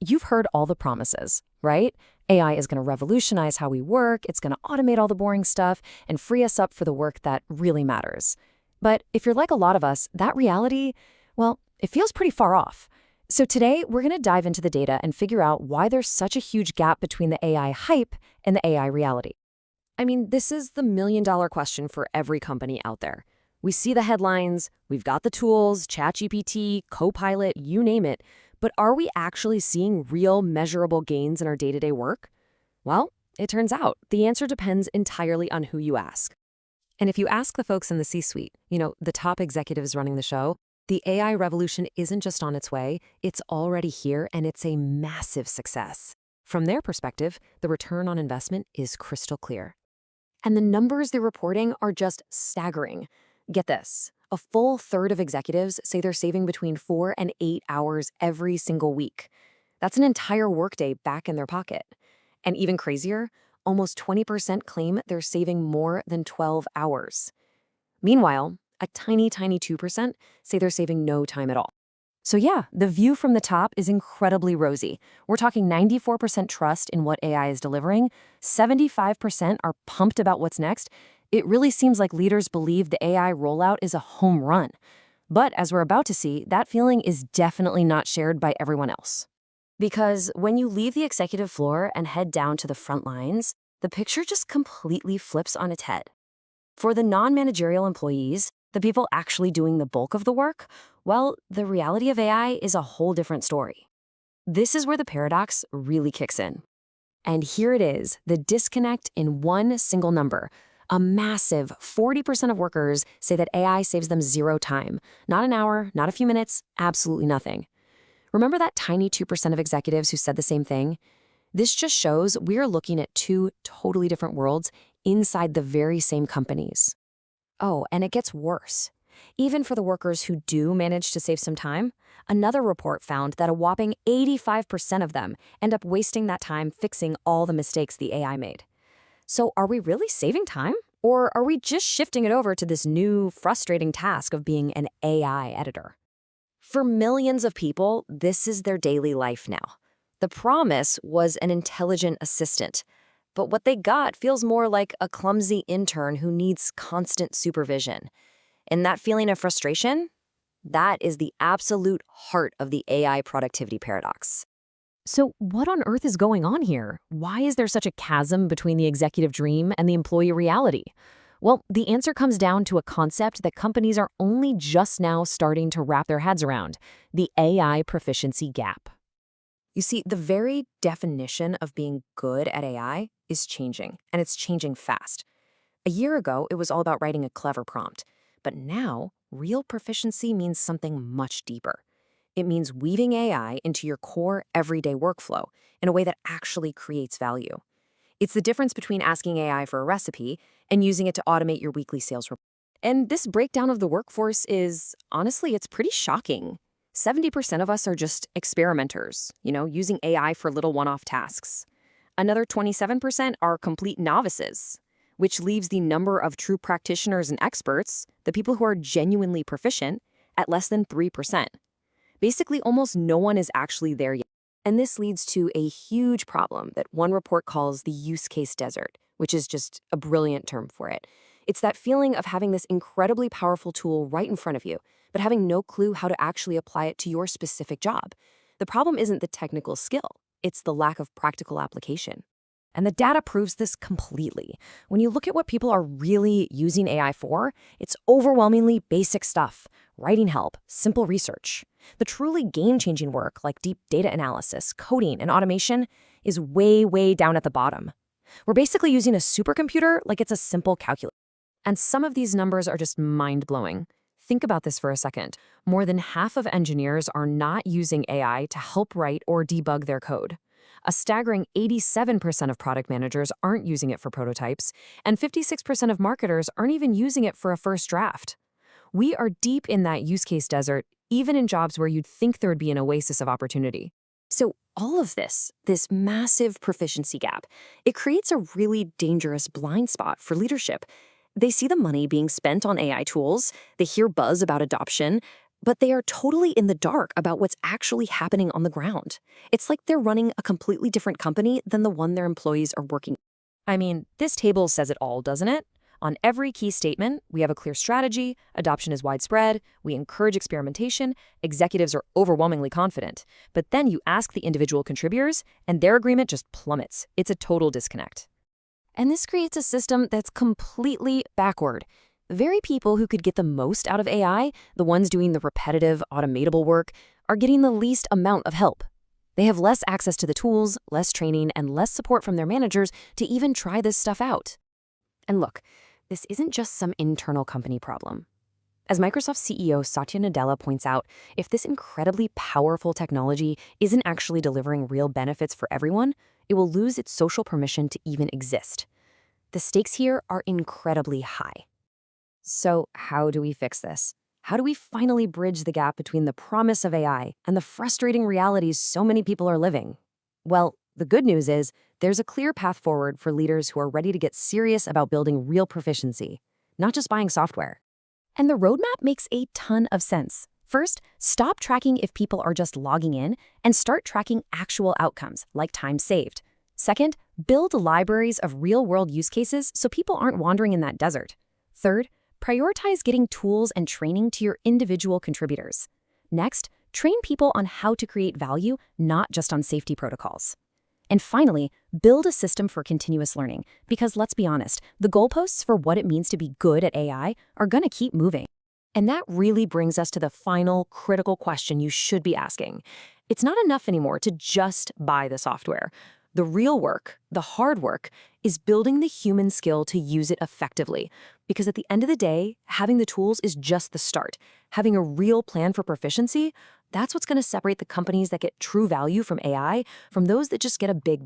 You've heard all the promises, right? AI is going to revolutionize how we work, it's going to automate all the boring stuff, and free us up for the work that really matters. But if you're like a lot of us, that reality, well, it feels pretty far off. So today, we're going to dive into the data and figure out why there's such a huge gap between the AI hype and the AI reality. I mean, this is the million-dollar question for every company out there. We see the headlines, we've got the tools, ChatGPT, Copilot, you name it, but are we actually seeing real measurable gains in our day-to-day work? Well, it turns out the answer depends entirely on who you ask. And if you ask the folks in the C-suite, the top executives running the show, the AI revolution isn't just on its way, it's already here and it's a massive success. From their perspective, the return on investment is crystal clear. And the numbers they're reporting are just staggering. Get this, a full third of executives say they're saving between 4 and 8 hours every single week. That's an entire workday back in their pocket. And even crazier, almost 20% claim they're saving more than 12 hours. Meanwhile, a tiny 2% say they're saving no time at all. So yeah, the view from the top is incredibly rosy. We're talking 94% trust in what AI is delivering, 75% are pumped about what's next. It really seems like leaders believe the AI rollout is a home run. But as we're about to see, that feeling is definitely not shared by everyone else. Because when you leave the executive floor and head down to the front lines, the picture just completely flips on its head. For the non-managerial employees, the people actually doing the bulk of the work, well, the reality of AI is a whole different story. This is where the paradox really kicks in. And here it is, the disconnect in one single number. A massive 40% of workers say that AI saves them 0 time. Not an hour, not a few minutes, absolutely nothing. Remember that tiny 2% of executives who said the same thing? This just shows we're looking at two totally different worlds inside the very same companies. Oh, and it gets worse. Even for the workers who do manage to save some time, another report found that a whopping 85% of them end up wasting that time fixing all the mistakes the AI made. So are we really saving time? Or are we just shifting it over to this new, frustrating task of being an AI editor? For millions of people, this is their daily life now. The promise was an intelligent assistant, but what they got feels more like a clumsy intern who needs constant supervision. And that feeling of frustration, that is the absolute heart of the AI productivity paradox. So what on earth is going on here? Why is there such a chasm between the executive dream and the employee reality? Well, the answer comes down to a concept that companies are only just now starting to wrap their heads around: the AI proficiency gap. You see, the very definition of being good at AI is changing, and it's changing fast. A year ago, it was all about writing a clever prompt. But now, real proficiency means something much deeper. It means weaving AI into your core everyday workflow in a way that actually creates value. It's the difference between asking AI for a recipe and using it to automate your weekly sales report. And this breakdown of the workforce is, honestly, it's pretty shocking. 70% of us are just experimenters, using AI for little one-off tasks. Another 27% are complete novices, which leaves the number of true practitioners and experts, the people who are genuinely proficient, at less than 3%. Basically, almost no one is actually there yet. And this leads to a huge problem that one report calls the use case desert, which is just a brilliant term for it. It's that feeling of having this incredibly powerful tool right in front of you, but having no clue how to actually apply it to your specific job. The problem isn't the technical skill, it's the lack of practical application. And the data proves this completely. When you look at what people are really using AI for, it's overwhelmingly basic stuff: writing help, simple research. The truly game-changing work, like deep data analysis, coding, and automation, is way down at the bottom. We're basically using a supercomputer like it's a simple calculator. And some of these numbers are just mind-blowing. Think about this for a second. More than half of engineers are not using AI to help write or debug their code. A staggering 87% of product managers aren't using it for prototypes, and 56% of marketers aren't even using it for a first draft. We are deep in that use case desert, even in jobs where you'd think there would be an oasis of opportunity. So all of this massive proficiency gap, it creates a really dangerous blind spot for leadership. They see the money being spent on AI tools, they hear buzz about adoption, but they are totally in the dark about what's actually happening on the ground. It's like they're running a completely different company than the one their employees are working. I mean, this table says it all, doesn't it? On every key statement, we have a clear strategy, adoption is widespread, we encourage experimentation, executives are overwhelmingly confident. But then you ask the individual contributors, and their agreement just plummets. It's a total disconnect. And this creates a system that's completely backward. The very people who could get the most out of AI, the ones doing the repetitive, automatable work, are getting the least amount of help. They have less access to the tools, less training, and less support from their managers to even try this stuff out. And look, this isn't just some internal company problem. As Microsoft CEO Satya Nadella points out, if this incredibly powerful technology isn't actually delivering real benefits for everyone, it will lose its social permission to even exist. The stakes here are incredibly high. So how do we fix this? How do we finally bridge the gap between the promise of AI and the frustrating realities so many people are living? Well, the good news is there's a clear path forward for leaders who are ready to get serious about building real proficiency, not just buying software. And the roadmap makes a ton of sense. First, stop tracking if people are just logging in and start tracking actual outcomes, like time saved. Second, build libraries of real-world use cases so people aren't wandering in that desert. Third, prioritize getting tools and training to your individual contributors. Next, train people on how to create value, not just on safety protocols. And finally, build a system for continuous learning, because let's be honest, the goalposts for what it means to be good at AI are going to keep moving. And that really brings us to the final critical question you should be asking. It's not enough anymore to just buy the software. The real work, the hard work, is building the human skill to use it effectively. Because at the end of the day, having the tools is just the start. Having a real plan for proficiency, that's what's going to separate the companies that get true value from AI from those that just get a big